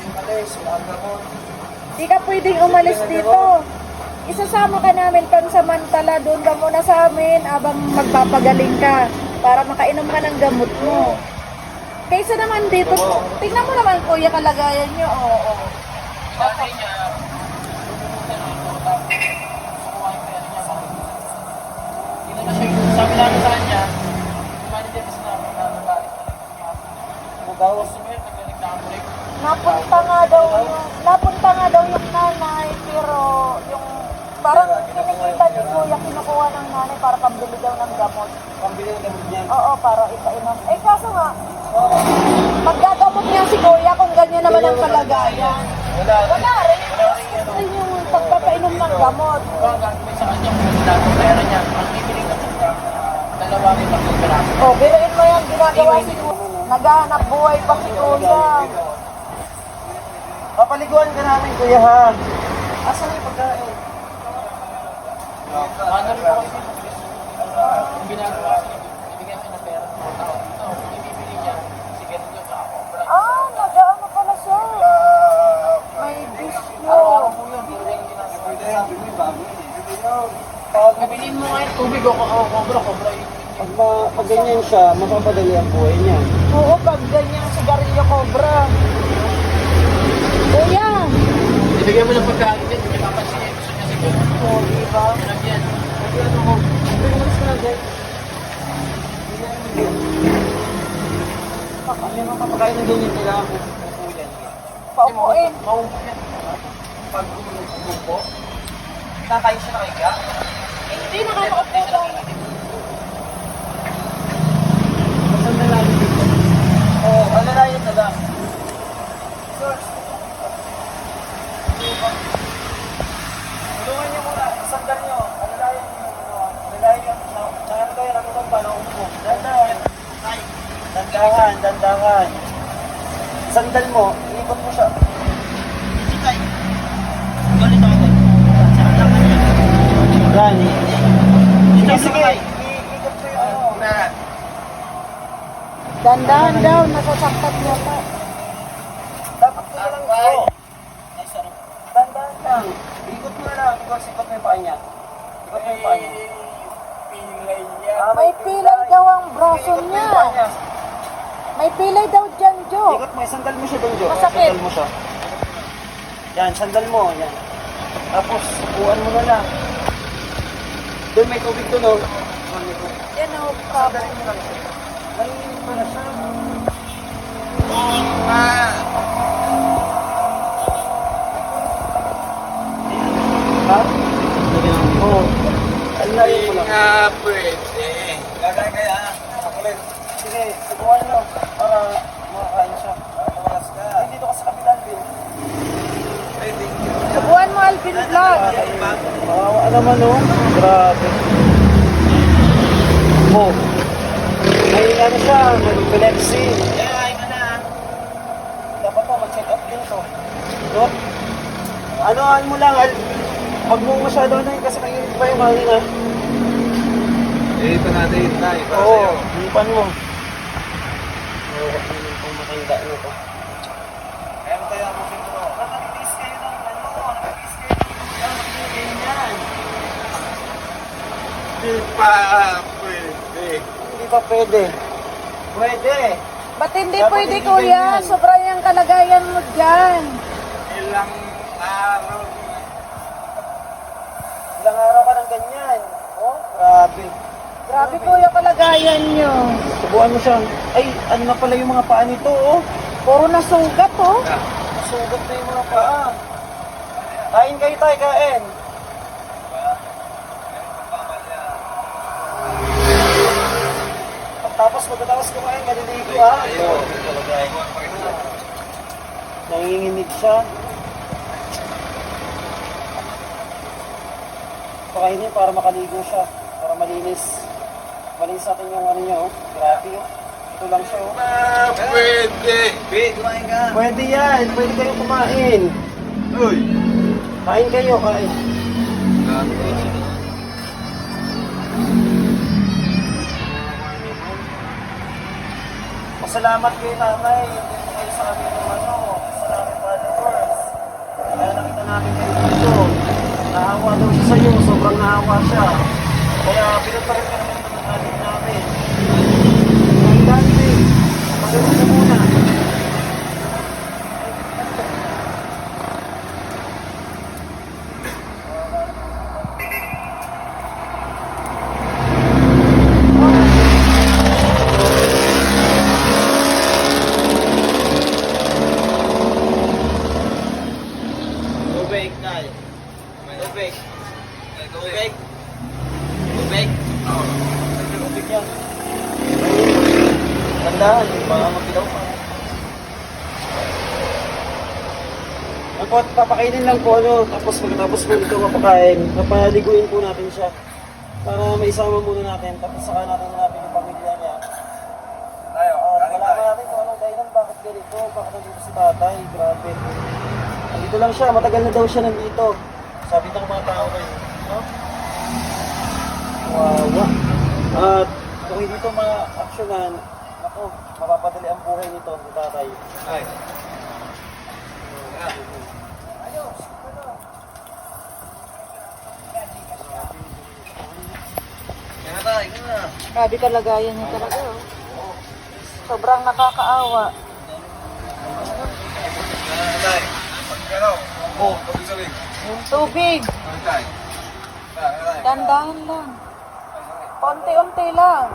Umalis, wala ang gamot. Di ka pwedeng umalis dito. Isasama ka namin pansamantala. Doon ka muna sa amin abang magpapagaling ka para makainom ka ng gamot mo. Kaysa naman dito, tingnan mo naman kuya kalagayan nyo. Oo. Sabi niya, sabi namin sa kanya, manager kasi namin na nabalik na magawas mo yun, naglalig na break. Napunta nga daw yung nanay, pero yung parang kinikita ni kuya, kinukuha ng nanay para pambili daw ng gamot. Pambili ng gamot niya. Oo, para ipainom. Eh kaso nga, maggagamot niya si kuya kung ganyan naman ang kalagayan. Wala rin. Wala rin yung pagpapainom ng gamot. Kung ang gagawin sa kanya, kung wala ang pera niya, ang bibiling gamot niya, dalawang tatlong peraso. Oh, biruin mo yung ginagawa si kuya. Naghahanap buhay pa si kuya. Papaliguan ka namin, kuya, ha? Asan yung pagkain? Ano rin po kasi yung ginagawa siya, ibigyan siya ng pera ng mga tao. Ito, ibibili niya, sigarilyo, tsaka cobra. Nag-ano pala siya. May bisyo. Araw-araw po yun, puro yung ginagawa. Pag nabilin mo ngayon tubig o cobra yun. Pag ganyan siya, mapapadali ang buhay niya. Oo, pag ganyan sigarilyo cobra. Kuya! Ibigyan mo ng pagkain din, hindi papansin niya. Gusto niya siguro. Oo, diba? Lagyan. Lagyan mo. Lagyan mo na dyan. Yan ang kapakain na ganyan kailangan mo. Upo yan. Paupuin. Maupo yan. Pag umupo, kakain siya nakahiga. Hindi, nakakaupo daw. Saan na lang dito? Oo, alalayan na lang. Tulungan niyo muna, sandal niyo, alalayan niyo. Alalayan niyo, saan kayo natutong pa na umupo. Dandahan. Sandal mo, ikot mo siya. Yan. Sige, ikot mo yung ano. Dandahan daw, nasasaktat niya pa. Dapat ko na lang ito. Dandahan lang. Ikot mo na lang. Ikot mo yung paa niya. Ikot mo yung paa niya. Pilay niya. May pilay daw ang braso niya. May pilay daw dyan, Jo. Ikot mo, sandal mo siya doon, Jo. Masakit. Sandal mo siya. Yan, sandal mo. Yan. Tapos, upuan mo na lang. Doon may tubig doon, oh. Yan o, kabo. Sandalin mo lang siya. Nalilig mo na siya. Ha? Oo. Alinayin mo lang. Pwede. Gagay kaya. Kakulit. Sige, subukan mo. Para makakain siya. Tumalas ka. Ay, dito ka sa kabila, Alvin. Subuhan mo, Alvin Vlog. Kawawa naman, oh. Grabe. Oh. May ano siya, may epilepsy. Ay, mana. Dapat po, mag-check up din to. No? Ano mo lang, huwag mo masyado na yun kasi kainit pa yung hangin, ha? Dito natin tayo. Oo, hipan mo. Oo, kung makahinda na to. Kaya mo tayo ang musin ko. Nakatiis kayo ng nakatiis kayo ng ganyan. Di pa pwede. Hindi pa pwede. Pwede. Ba't hindi Dapat pwede, hindi kuya? ganyan. Sobra yung kalagayan mo dyan. Ilang araw. Ilang araw ka ng ganyan. Oh, grabe. Grabe, kuya, kalagayan nyo. Subukan mo siya. Ay, ano na pala yung mga paa nito, oh. Puro nasugat, oh. Sugat na yung mga paa. Kain kayo tayo, kain. Pagkatapos kumain, maliligo, ha? Nanginginig siya. Pakainin para makaligo siya. Para malinis. Malinis natin yung ano niya, oh. Grabe, oh. Ito lang siya, oh. Pwede. Kumain ka. Pwede yan. Pwede kayo kumain. Uy. Kain kayo, kain. Pasalamat kayo, nanay. Hindi kayo sa amin ng ano. Salamat pala. siya. Kaya pinaparin ka naman ng atin namin. Ang dami. Magaling ka muna. Tubig, Nay. Tubig. Tubig. Tubig. Tubig yan. Tandaan, baka magdilaw pa. Ang po, papakainin lang po tapos pagkatapos po ito mapakain, papaliguin po natin siya. Para maisama muna natin, tapos saka natin hanapin yung pamilya niya. Tayo, Malaman natin kung anong dahilan, bakit ganito, bakit nandito si tatay, grabe. Nandito lang siya, matagal na daw siya nandito. Sabi ng mga tao kayo. No? Wawa. At kung hindi ito ma-actionan, ako, mapapadali ang buhay nito, ni tatay. Ay. Ayos! Kaya tayo, ikaw na. Grabe kalagayan niya talaga. Oh. Sobrang nakakaawa. Tay, pagkano? Oo, tubig. Yung tubig. Tay. Tay. Dandahan lang. Konti-unti lang.